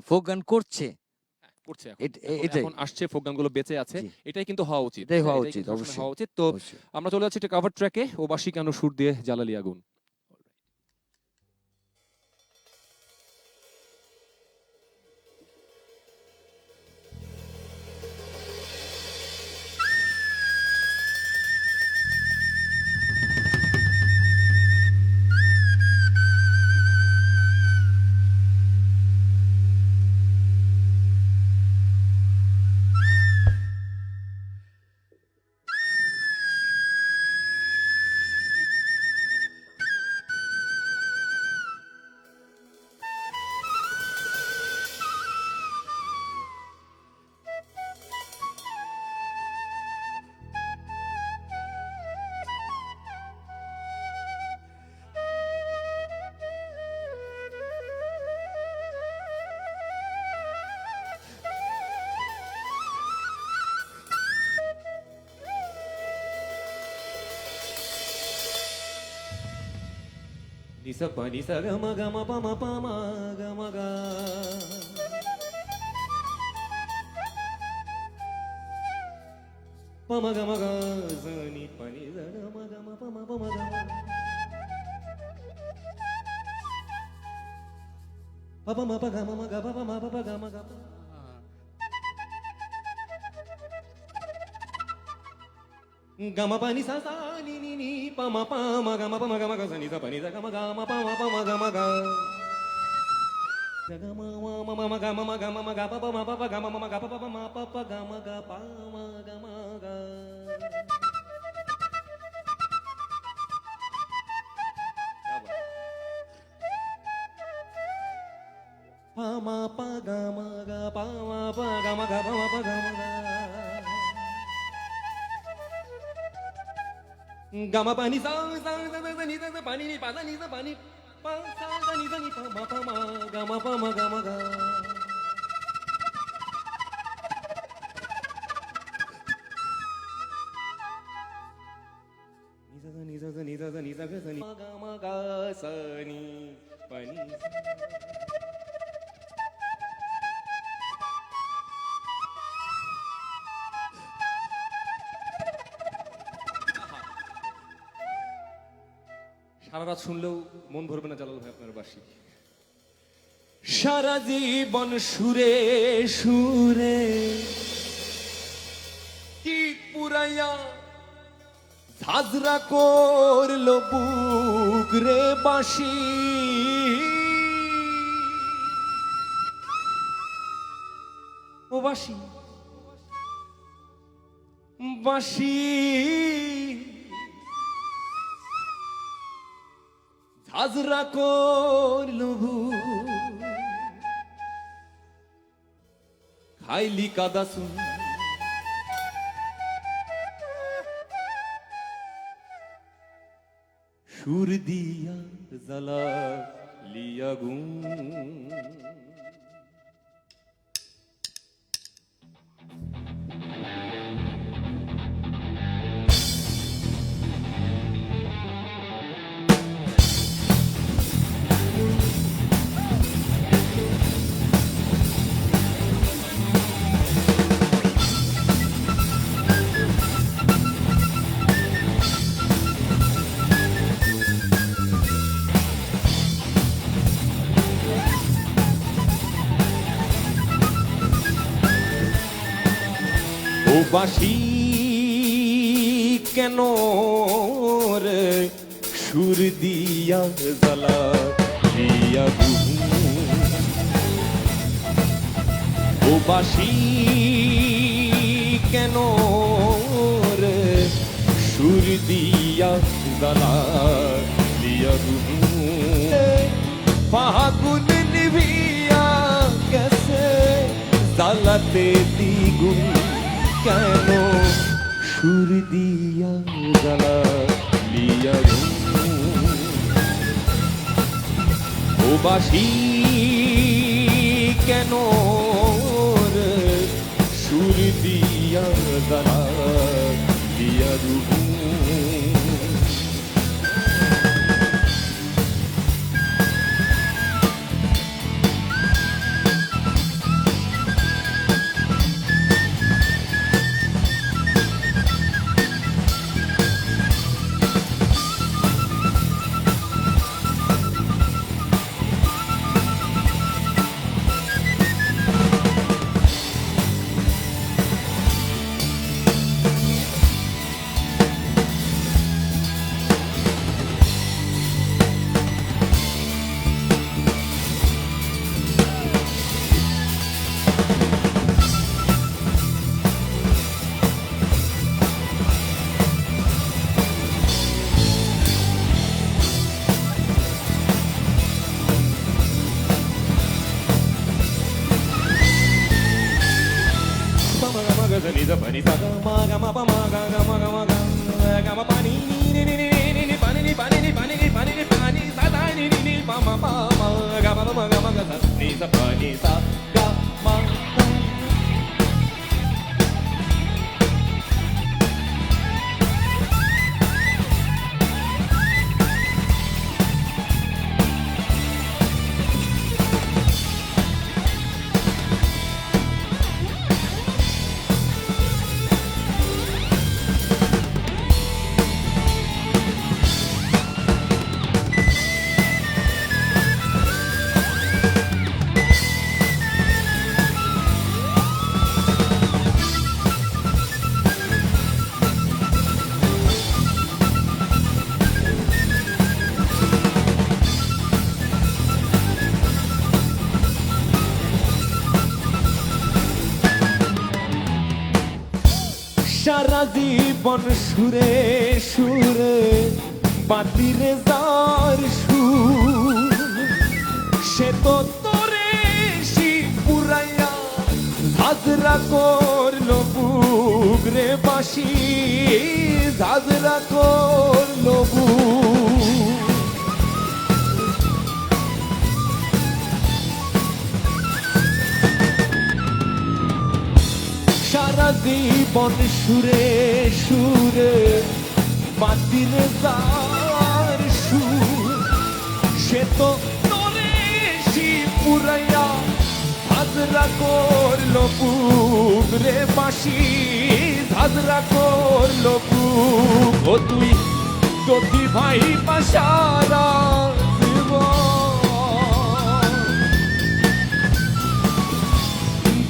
Folk গান করছে, করছে এটাই এখন আসছে, ফোক গানগুলো বেঁচে আছে, এটাই কিন্তু হওয়া উচিত, এটাই হওয়া এটাই উচিত, কিন্তু অবশ্যই হওয়া উচিত। তো অবশ্যই। আমরা চলে যাচ্ছি একটা কভার ট্র্যাকে, ও বাসি কেন সুর দিয়ে জ্বালালি আগুন। Nisa pa nisa gama gama pama pama gama ga. Pama gama ga zani pa nisa gama gama pama pama gama. Papa ma pa gama ma ga papa ma papa gama ga. Gama pa ni sa sa ni ni ni pa ma gama ga sa ni sa pa ni sa gama pa ma gama ga gama ma ga pa ma gama ma ga pa ma pa gama ga pa ma gama ga pa ma pa gama ga pa ma pa gama ga pa ma pa gama ga gama pa ni sa ni sa pa ni pa sa ni sa pa ni pa sa ni pa ma gama pa ma gama ga ni sa ni sa ni sa ga sa ni gama ga sa ni pa ni সারা রাত শুনলেও মন ভরবে না জালাল ভাই আপনার বাঁশি। সারা জীবন সুরে সুরে কি পুরাইয়া ঝাঁঝরা করলো বুক রে বাঁশি ও বাঁশি বাঁশি ঝাঁঝরা করলো খাইলি কাদা শুন সুর দিয়া জ্বালা লিয়া গুণ ও বাঁশি কেন রে সুর দিয়া জ্বালা দিয়া ও বাঁশি কেন রে সুর দিয়া জ্বালা দিয়া ফাগুন নিভিয়া গেছে জ্বালাতে দ্বিগুণ কেন সুর দিয়া জ্বালা লিয়া ও বাঁশি কেন রে সুর দিয়া জ্বালা লিয়া sa ni sa pa ni sa ga ma pa ma ga pa ni ni ni ni ni pa ni ni pa ni ni pa ni ni pa ni ni pa ni sa da ni ni ni pa ma ga sa ni sa pa ni sa ga ma pa সারা জীবন সুরে সুরে বাতিরে যার সুর সে তো তোরে পুরাইয়া ঝাঁঝরা করলো বুক রে বাঁশি ঝাঁঝরা করলো বুক সারা জীবন সুরে সুরে বাতিরে যার সুর সে তো তোরে পুরাইয়া ঝাঁঝরা করলো বুক রে বাঁশি ঝাঁঝরা করলো বুক ও তুই যদি ভাই পাশারা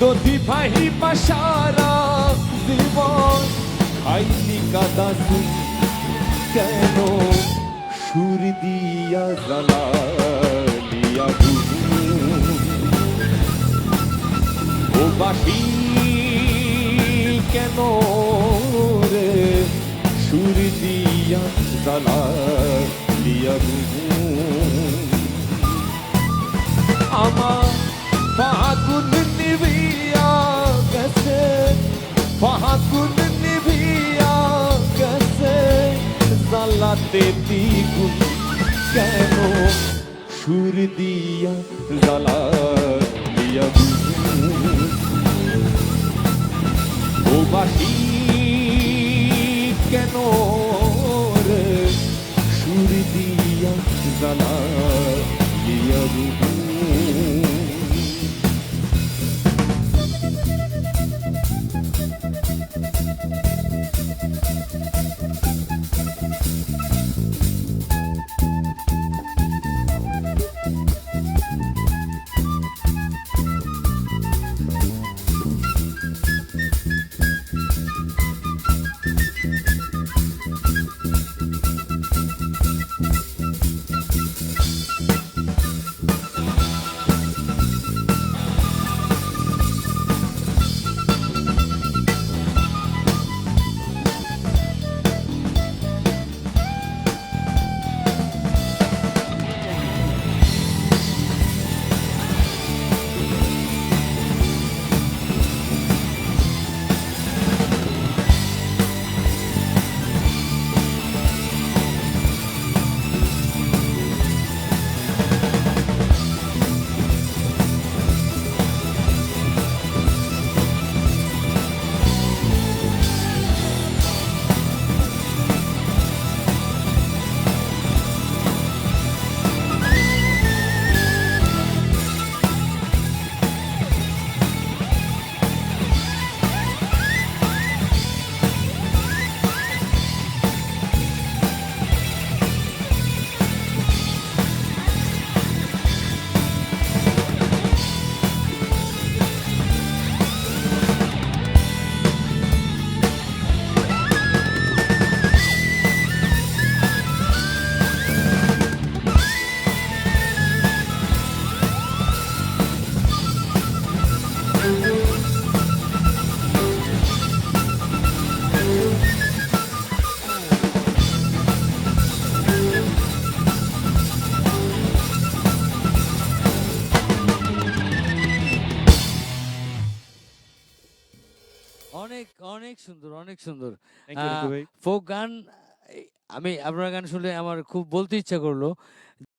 দধি ভাই পাশারা জীবন খাইলি কাদা তুই কেন সুর দিয়া জ্বালালিয়া ও বাসি কেন রে সুর দিয়া জ্বালালিয়া আমার ফাগুন নিভিয়া গেছে ফাগুন নিভিয়া গেছে জ্বালাতে দ্বিগুণ কেন সুর দিয়া জ্বালা দিয়া ও বাসি কেন রে সুর দিয়া জ্বালা দিয়া অনেক অনেক সুন্দর, অনেক সুন্দর। থ্যাংক ইউ রিঙ্কু ভাই। ফোক গান, আমি আপনার গান শুনলে আমার খুব বলতে ইচ্ছা করলো।